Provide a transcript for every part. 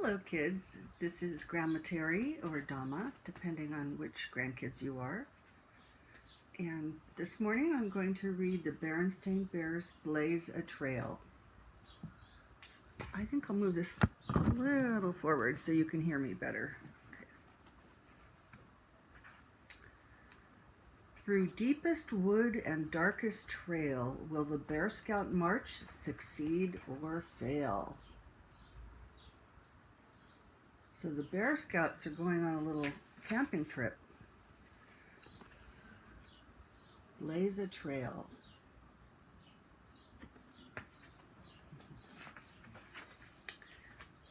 Hello kids, this is Grandma Terry or Dama, depending on which grandkids you are. And this morning I'm going to read the Berenstain Bears Blaze a Trail. I think I'll move this a little forward so you can hear me better. Okay. Through deepest wood and darkest trail will the Bear Scout march succeed or fail. So the Bear Scouts are going on a little camping trip. Blaze a trail.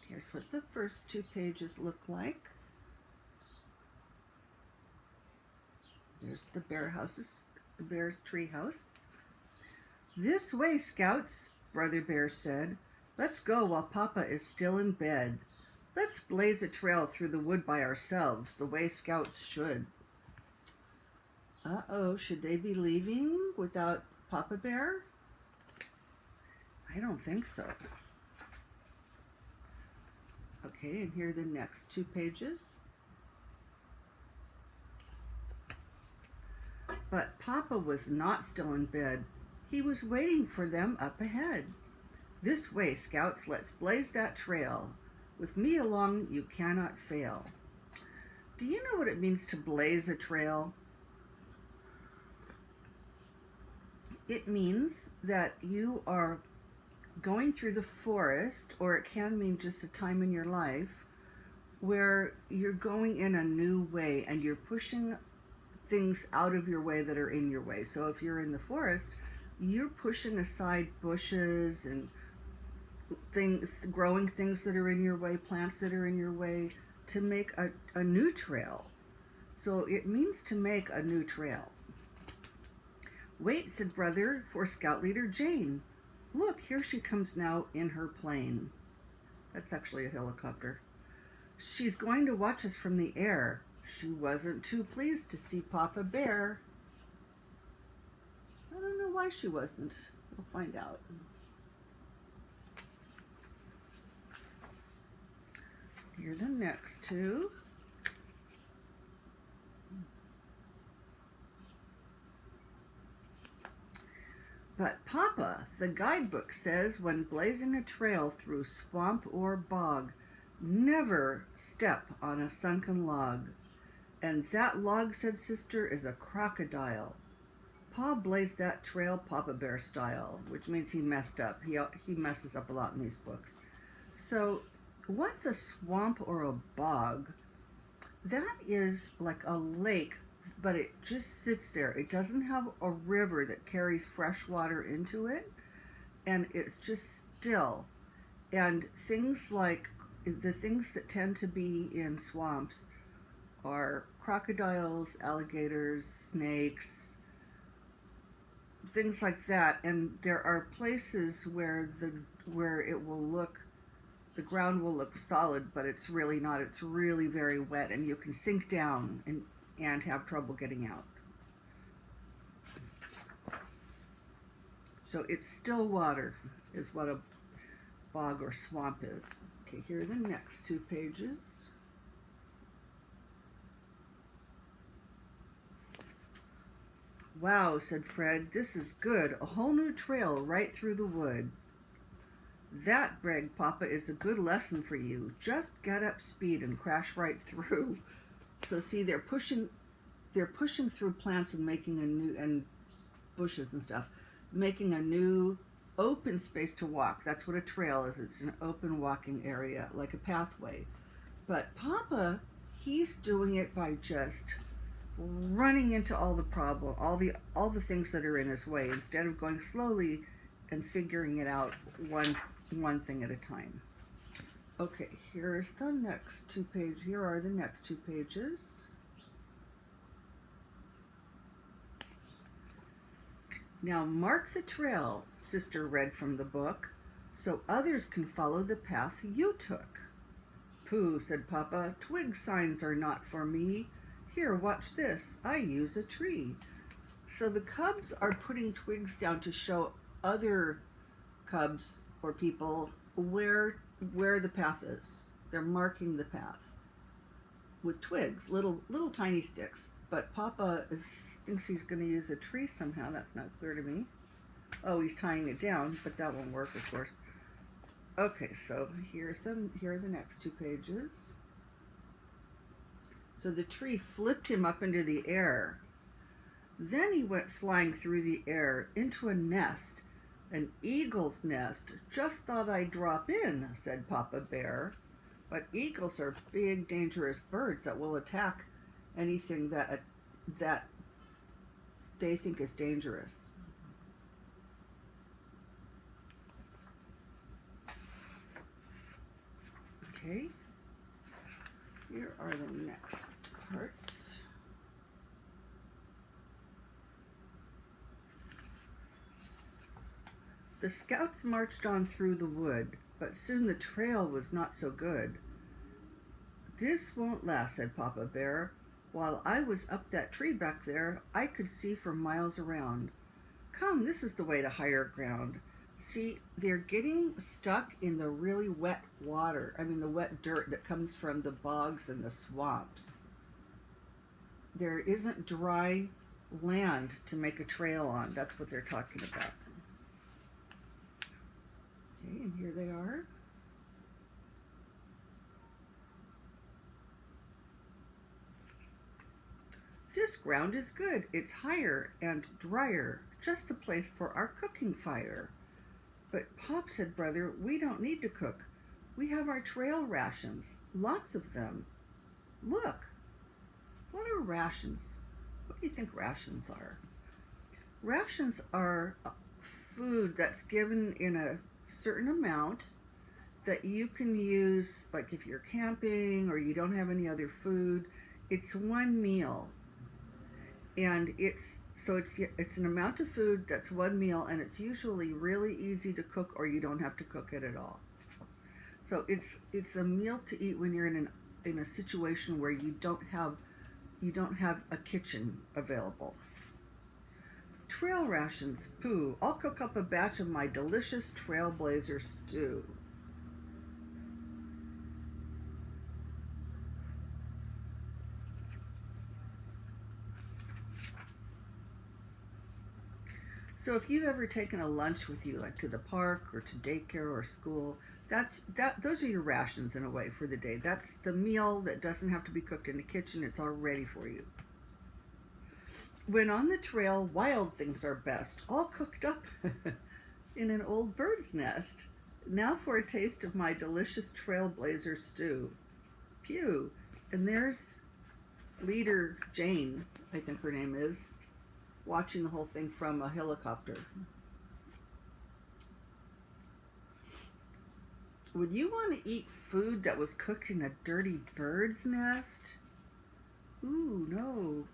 Here's what the first two pages look like. There's the bear's tree house. This way, Scouts, Brother Bear said. Let's go while Papa is still in bed. Let's blaze a trail through the wood by ourselves, the way Scouts should. Uh-oh, should they be leaving without Papa Bear? I don't think so. Okay, and here are the next two pages. But Papa was not still in bed. He was waiting for them up ahead. This way, Scouts, let's blaze that trail. With me along, you cannot fail. Do you know what it means to blaze a trail? It means that you are going through the forest, or it can mean just a time in your life where you're going in a new way and you're pushing things out of your way that are in your way. So if you're in the forest, you're pushing aside bushes and growing things that are in your way, plants that are in your way, to make a new trail. So it means to make a new trail. Wait, said Brother, for Scout Leader Jane. Look, here she comes now in her plane. That's actually a helicopter. She's going to watch us from the air. She wasn't too pleased to see Papa Bear. I don't know why she wasn't. We'll find out. Here are the next two. But Papa, the guidebook says, when blazing a trail through swamp or bog, never step on a sunken log. And that log, said Sister, is a crocodile. Pa blazed that trail Papa Bear style, which means he messed up. He messes up a lot in these books. So what's a swamp or a bog? That is like a lake, but it just sits there. It doesn't have a river that carries fresh water into it, and it's just still. And things like the things that tend to be in swamps are crocodiles, alligators, snakes, things like that. And there are places where it will look, the ground will look solid, but it's really not. It's really very wet, and you can sink down and have trouble getting out. So it's still water is what a bog or swamp is. Okay, here are the next two pages. Wow, said Fred, this is good. A whole new trail right through the wood. That, bragged Papa, is a good lesson for you. Just get up speed and crash right through. So see, they're pushing through plants and making a new, and bushes and stuff, making a new open space to walk. That's what a trail is. It's an open walking area, like a pathway. But Papa, he's doing it by just running into all the things that are in his way, instead of going slowly and figuring it out one thing at a time. Okay, here's the next two pages. Here are the next two pages. Now mark the trail, Sister read from the book, so others can follow the path you took. Pooh, said Papa, twig signs are not for me. Here, watch this. I use a tree. So the cubs are putting twigs down to show other cubs or people where the path is. They're marking the path with twigs, little tiny sticks. But Papa thinks he's going to use a tree somehow. That's not clear to me. Oh, he's tying it down, but that won't work, of course. Okay, so here are the next 2 pages. So the tree flipped him up into the air. Then he went flying through the air into a nest, an eagle's nest. Just thought I'd drop in, said Papa Bear. But eagles are big, dangerous birds that will attack anything that they think is dangerous. Okay, here are the next parts. The scouts marched on through the wood, but soon the trail was not so good. This won't last, said Papa Bear. While I was up that tree back there, I could see for miles around. Come, this is the way to higher ground. See, they're getting stuck in the really wet water, the wet dirt that comes from the bogs and the swamps. There isn't dry land to make a trail on. That's what they're talking about. Okay, and here they are. This ground is good. It's higher and drier, just the place for our cooking fire. But Pop, said Brother, we don't need to cook. We have our trail rations, lots of them. Look, what are rations? What do you think rations are? Rations are food that's given in a certain amount that you can use, like if you're camping or you don't have any other food. It's one meal, and it's an amount of food that's one meal, and it's usually really easy to cook, or you don't have to cook it at all. So it's a meal to eat when you're in a situation where you don't have a kitchen available. Trail rations, pooh. I'll cook up a batch of my delicious trailblazer stew. So if you've ever taken a lunch with you, like to the park or to daycare or school, those are your rations in a way for the day. That's the meal that doesn't have to be cooked in the kitchen. It's all ready for you. When on the trail, wild things are best, all cooked up in an old bird's nest. Now for a taste of my delicious trailblazer stew. Pew. And there's Leader Jane, I think her name is, watching the whole thing from a helicopter. Would you want to eat food that was cooked in a dirty bird's nest? Ooh, no.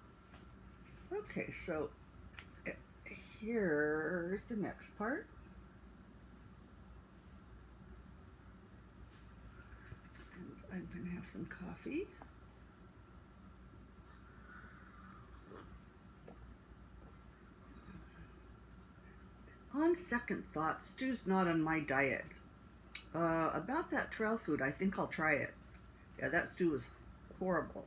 Okay, so here's the next part. And I'm going to have some coffee. On second thought, stew's not on my diet. About that trail food, I think I'll try it. Yeah, that stew is horrible.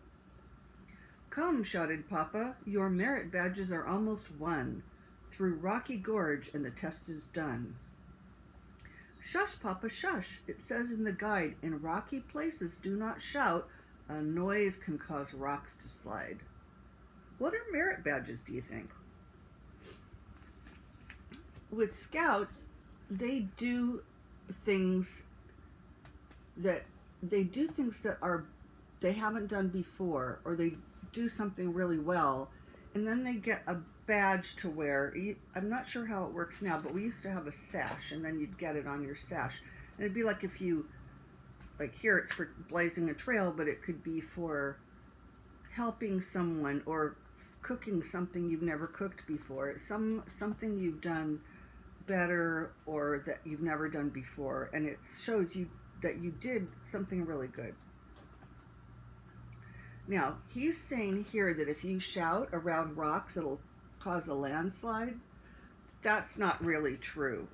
Come, shouted Papa, your merit badges are almost won. Through Rocky Gorge and the test is done. Shush, Papa, shush. It says in the guide, in rocky places do not shout. A noise can cause rocks to slide. What are merit badges, do you think? With scouts, they do things that they haven't done before, or they do something really well, and then they get a badge to wear. I'm not sure how it works now, but we used to have a sash, and then you'd get it on your sash. And it'd be like if you, like here it's for blazing a trail, but it could be for helping someone or cooking something you've never cooked before. Something you've done better or that you've never done before, and it shows you that you did something really good. Now, he's saying here that if you shout around rocks, it'll cause a landslide. That's not really true.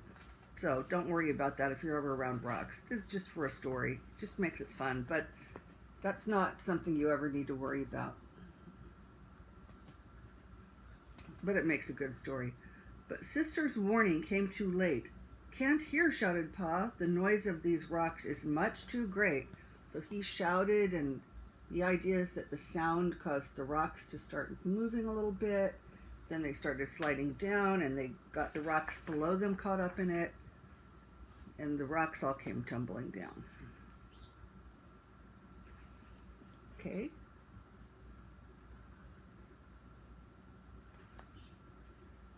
So don't worry about that if you're ever around rocks. It's just for a story. It just makes it fun, but that's not something you ever need to worry about. But it makes a good story. But Sister's warning came too late. Can't hear, shouted Pa. The noise of these rocks is much too great. So he shouted, and the idea is that the sound caused the rocks to start moving a little bit. Then they started sliding down, and they got the rocks below them caught up in it, and the rocks all came tumbling down. Okay.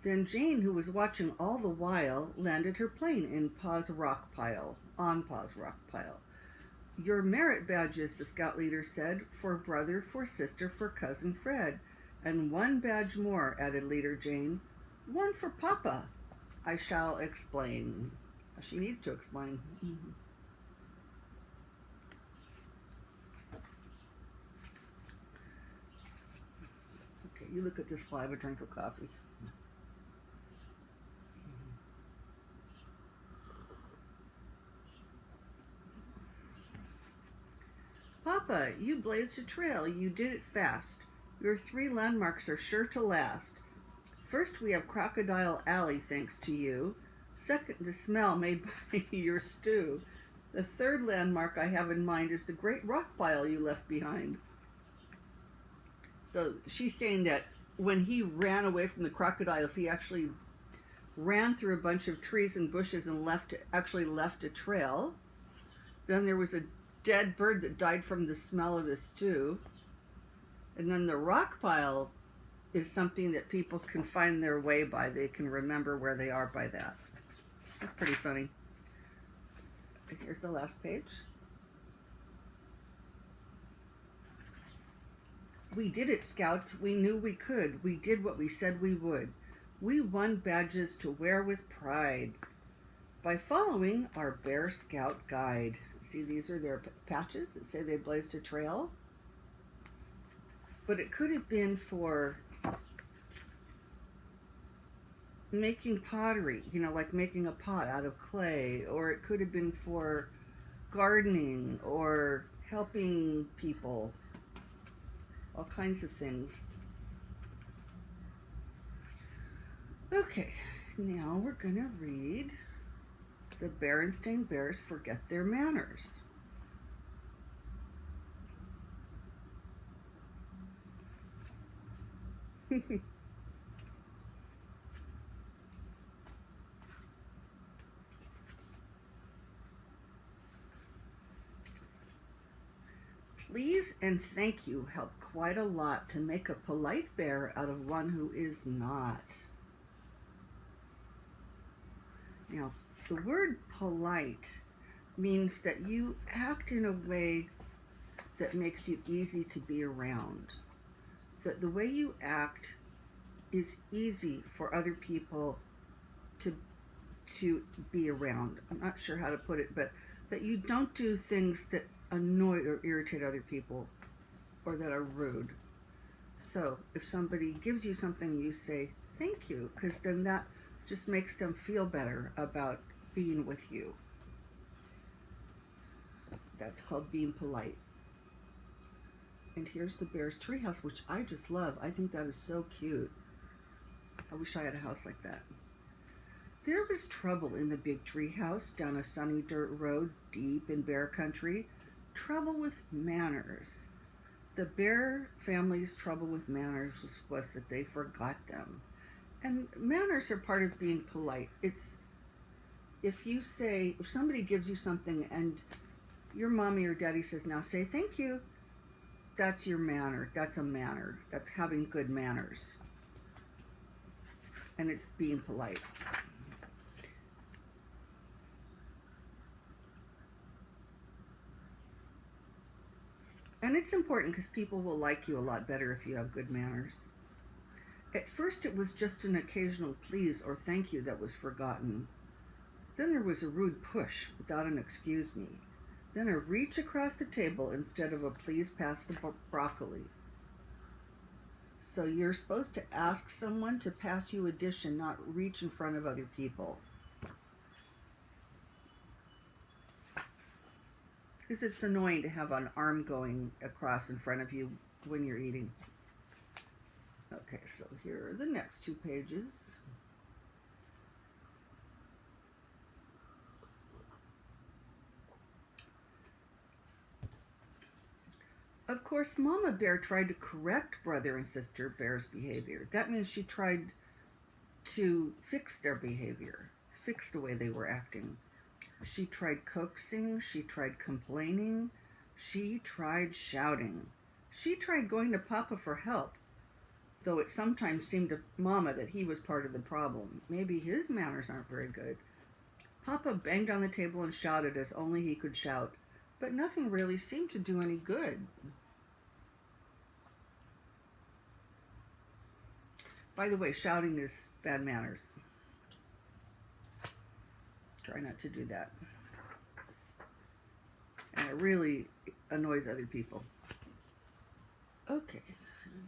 Then Jane, who was watching all the while, landed her plane in Pa's rock pile, on Pa's rock pile. Your merit badges, the scout leader said, for brother, for sister, for cousin Fred. And one badge more, added Leader Jane. One for Papa. I shall explain. She needs to explain. Mm-hmm. Okay, you look at this while I have a drink of coffee. Papa, you blazed a trail. You did it fast. Your 3 landmarks are sure to last. First, we have Crocodile Alley, thanks to you. Second, the smell made by your stew. The third landmark I have in mind is the great rock pile you left behind. So she's saying that when he ran away from the crocodiles, he actually ran through a bunch of trees and bushes and left a trail. Then there was a dead bird that died from the smell of the stew. And then the rock pile is something that people can find their way by. They can remember where they are by that. That's pretty funny. Here's the last page. We did it, Scouts. We knew we could. We did what we said we would. We won badges to wear with pride by following our Bear Scout guide. See, these are their patches that say they blazed a trail. But it could have been for making pottery, like making a pot out of clay, or it could have been for gardening or helping people, all kinds of things. Okay, now we're gonna read The Berenstain Bears Forget Their Manners. Please and thank you help quite a lot to make a polite bear out of one who is not. Now, the word polite means that you act in a way that makes you easy to be around. That the way you act is easy for other people to be around. I'm not sure how to put it, but that you don't do things that annoy or irritate other people or that are rude. So if somebody gives you something, you say thank you, because then that just makes them feel better about being with you. That's called being polite. And here's the bear's treehouse, which I just love. I think that is so cute. I wish I had a house like that. There was trouble in the big treehouse down a sunny dirt road deep in bear country. Trouble with manners. The bear family's trouble with manners was that they forgot them. And manners are part of being polite. It's if somebody gives you something and your mommy or daddy says, now say thank you, that's your manner. That's a manner. That's having good manners. And it's being polite. And it's important because people will like you a lot better if you have good manners. At first it was just an occasional please or thank you that was forgotten. Then there was a rude push without an excuse me. Then a reach across the table instead of a please pass the broccoli. So you're supposed to ask someone to pass you a dish and not reach in front of other people. Because it's annoying to have an arm going across in front of you when you're eating. Okay, so here are the next 2 pages. Of course, Mama Bear tried to correct Brother and Sister Bear's behavior. That means she tried to fix their behavior, fix the way they were acting. She tried coaxing, she tried complaining, she tried shouting. She tried going to Papa for help, though it sometimes seemed to Mama that he was part of the problem. Maybe his manners aren't very good. Papa banged on the table and shouted as only he could shout, but nothing really seemed to do any good. By the way, shouting is bad manners. Try not to do that. And it really annoys other people. Okay,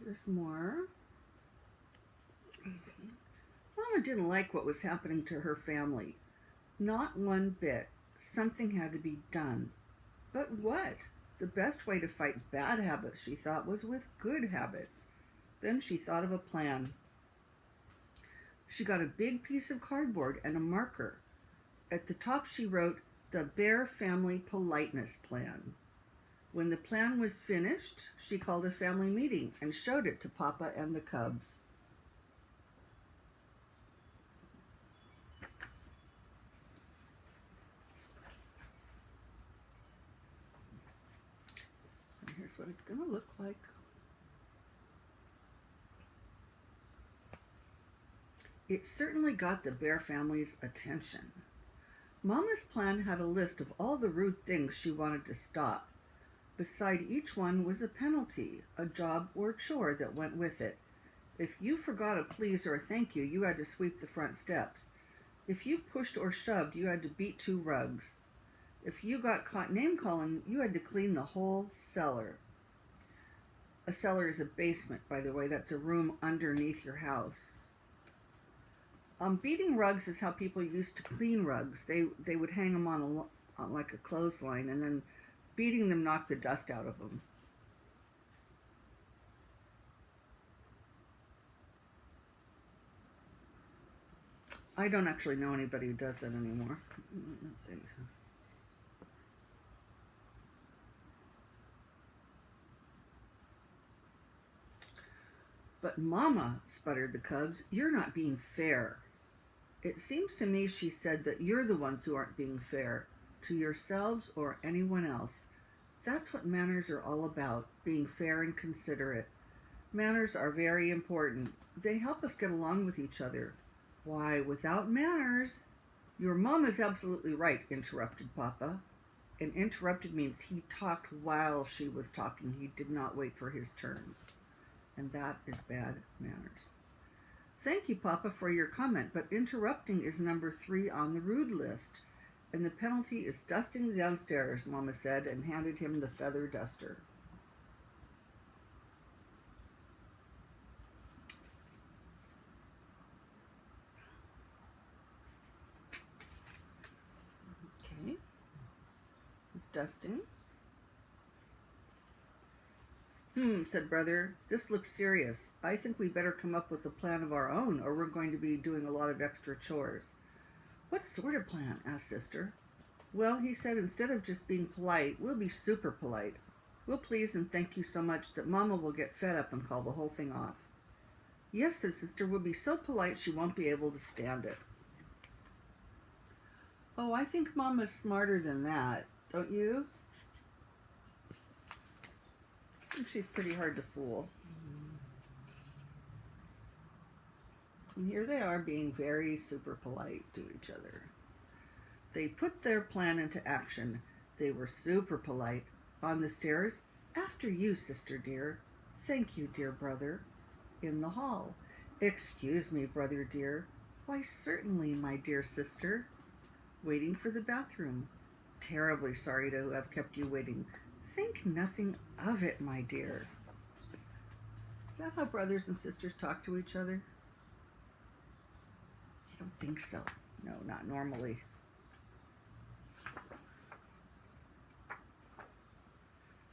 there's more. Mama didn't like what was happening to her family. Not one bit. Something had to be done. But what? The best way to fight bad habits, she thought, was with good habits. Then she thought of a plan. She got a big piece of cardboard and a marker. At the top she wrote, "The Bear Family Politeness Plan." When the plan was finished, she called a family meeting and showed it to Papa and the cubs. And here's what it's going to look like. It certainly got the Bear family's attention. Mama's plan had a list of all the rude things she wanted to stop. Beside each one was a penalty, a job or chore that went with it. If you forgot a please or a thank you, you had to sweep the front steps. If you pushed or shoved, you had to beat 2 rugs. If you got caught name-calling, you had to clean the whole cellar. A cellar is a basement, by the way. That's a room underneath your house. Beating rugs is how people used to clean rugs. They would hang them on like a clothesline, and then beating them knocked the dust out of them. I don't actually know anybody who does that anymore. Let's see. "But Mama," sputtered the cubs, "you're not being fair." "It seems to me," she said, "that you're the ones who aren't being fair, to yourselves or anyone else. That's what manners are all about, being fair and considerate. Manners are very important. They help us get along with each other. Why, without manners—" "Your Mama's absolutely right," interrupted Papa. And interrupted means he talked while she was talking. He did not wait for his turn. And that is bad manners. "Thank you, Papa, for your comment, but interrupting is number 3 on the rude list, and the penalty is dusting downstairs," Mama said, and handed him the feather duster. Okay, he's dusting. Said Brother, "this looks serious. I think we better come up with a plan of our own, or we're going to be doing a lot of extra chores." "What sort of plan?" asked Sister. "Well," he said, "instead of just being polite, we'll be super polite. We'll please and thank you so much that Mama will get fed up and call the whole thing off." "Yes," said Sister, "we'll be so polite she won't be able to stand it." "Oh, I think Mama's smarter than that, don't you?" I think she's pretty hard to fool. And here they are being very super polite to each other. They put their plan into action. They were super polite. On the stairs, "After you, Sister dear." "Thank you, dear brother." In the hall, "Excuse me, brother dear." "Why, certainly, my dear sister." Waiting for the bathroom. "Terribly sorry to have kept you waiting." "Think nothing of it, my dear." Is that how brothers and sisters talk to each other? I don't think so. No, not normally.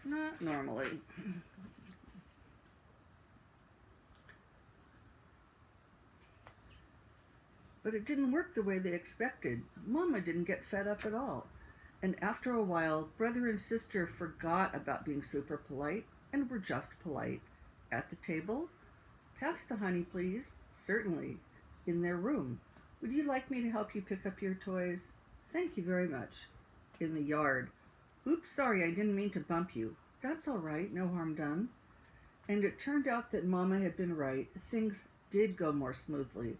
Not normally. But it didn't work the way they expected. Mama didn't get fed up at all. And after a while, brother and sister forgot about being super polite and were just polite. At the table, pass the honey, please. Certainly. In their room. Would you like me to help you pick up your toys? Thank you very much. In the yard. Oops, sorry, I didn't mean to bump you. That's all right, no harm done. And it turned out that Mama had been right. Things did go more smoothly.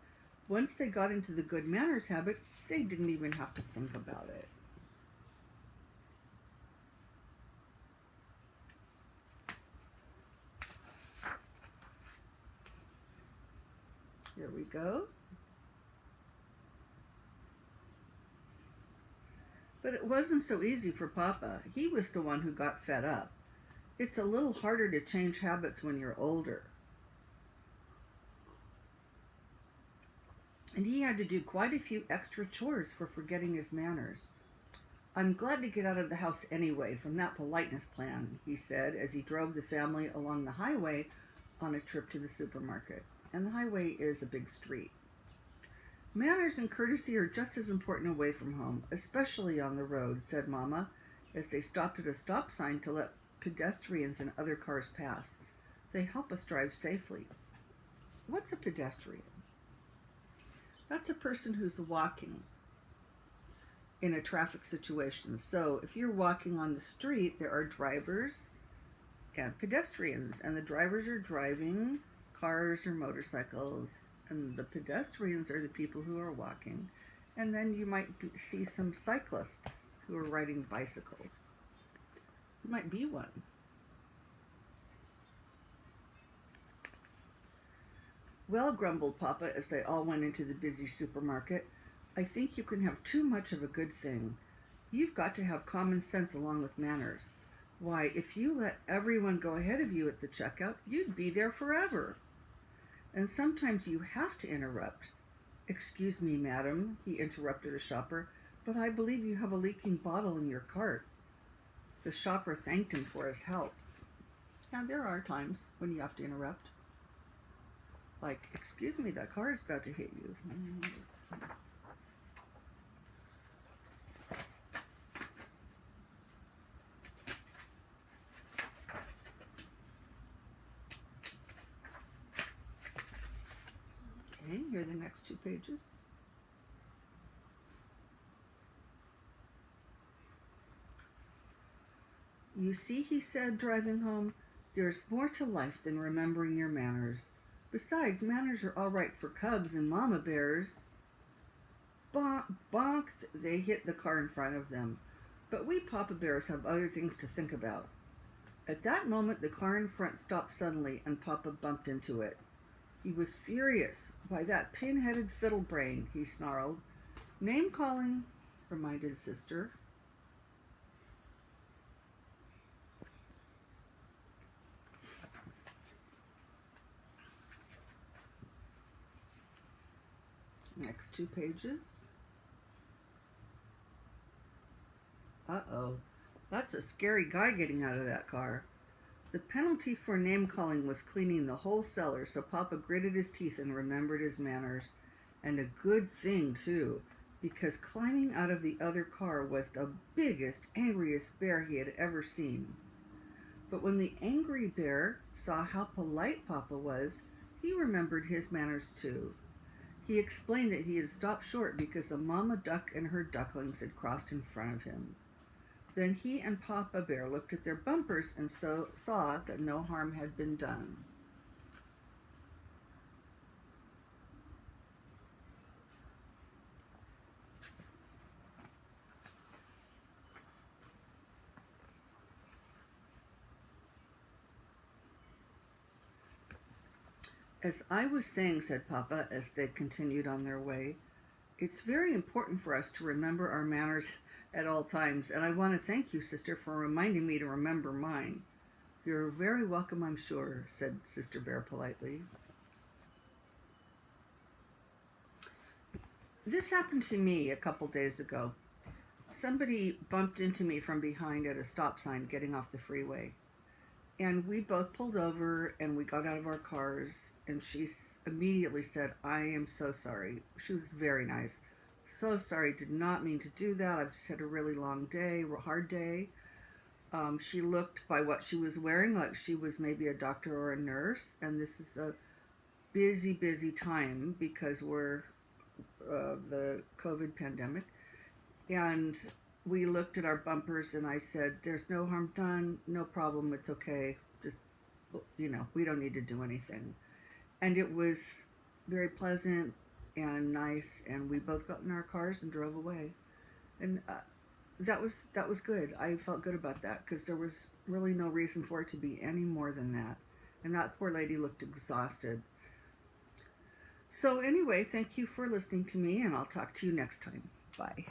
Once they got into the good manners habit, they didn't even have to think about it. Here we go. But it wasn't so easy for Papa. He was the one who got fed up. It's a little harder to change habits when you're older. And he had to do quite a few extra chores for forgetting his manners. I'm glad to get out of the house anyway from that politeness plan, he said as he drove the family along the highway on a trip to the supermarket. And the highway is a big street. Manners and courtesy are just as important away from home, especially on the road, said Mama, as they stopped at a stop sign to let pedestrians and other cars pass. They help us drive safely. What's a pedestrian? That's a person who's walking in a traffic situation. So if you're walking on the street, there are drivers and pedestrians, and the drivers are driving cars or motorcycles, and the pedestrians are the people who are walking. And then you might see some cyclists who are riding bicycles. You might be one. Well, grumbled Papa as they all went into the busy supermarket, I think you can have too much of a good thing. You've got to have common sense along with manners. Why, if you let everyone go ahead of you at the checkout, you'd be there forever. And sometimes you have to interrupt. Excuse me, madam, he interrupted a shopper, but I believe you have a leaking bottle in your cart. The shopper thanked him for his help. Now, there are times when you have to interrupt. Like, excuse me, that car is about to hit you. Okay, here are the next 2 pages. You see, he said, driving home, there's more to life than remembering your manners. Besides, manners are all right for cubs and mama bears. Bonk, bonk, they hit the car in front of them. But we papa bears have other things to think about. At that moment, the car in front stopped suddenly, and Papa bumped into it. He was furious. Why, that pin-headed fiddle brain, he snarled. Name-calling, reminded Sister. Next 2 pages. Uh-oh. That's a scary guy getting out of that car. The penalty for name-calling was cleaning the whole cellar, so Papa gritted his teeth and remembered his manners. And a good thing, too, because climbing out of the other car was the biggest, angriest bear he had ever seen. But when the angry bear saw how polite Papa was, he remembered his manners, too. He explained that he had stopped short because a mama duck and her ducklings had crossed in front of him. Then he and Papa Bear looked at their bumpers and saw that no harm had been done. As I was saying, said Papa, as they continued on their way, it's very important for us to remember our manners at all times, and I want to thank you, Sister, for reminding me to remember mine. You're very welcome, I'm sure, said Sister Bear politely. This happened to me a couple days ago. somebody bumped into me from behind at a stop sign getting off the freeway. And we both pulled over and we got out of our cars. And she immediately said, "I am so sorry." She was very nice. "So sorry, did not mean to do that. I've just had a really long day, a hard day." She looked by what she was wearing like she was maybe a doctor or a nurse. And this is a busy, busy time because we're the COVID pandemic. And we looked at our bumpers and I said, "There's no harm done, no problem, it's okay. Just, we don't need to do anything." And it was very pleasant and nice, and we both got in our cars and drove away. And that was good. I felt good about that because there was really no reason for it to be any more than that. And that poor lady looked exhausted. So anyway, thank you for listening to me, and I'll talk to you next time. Bye.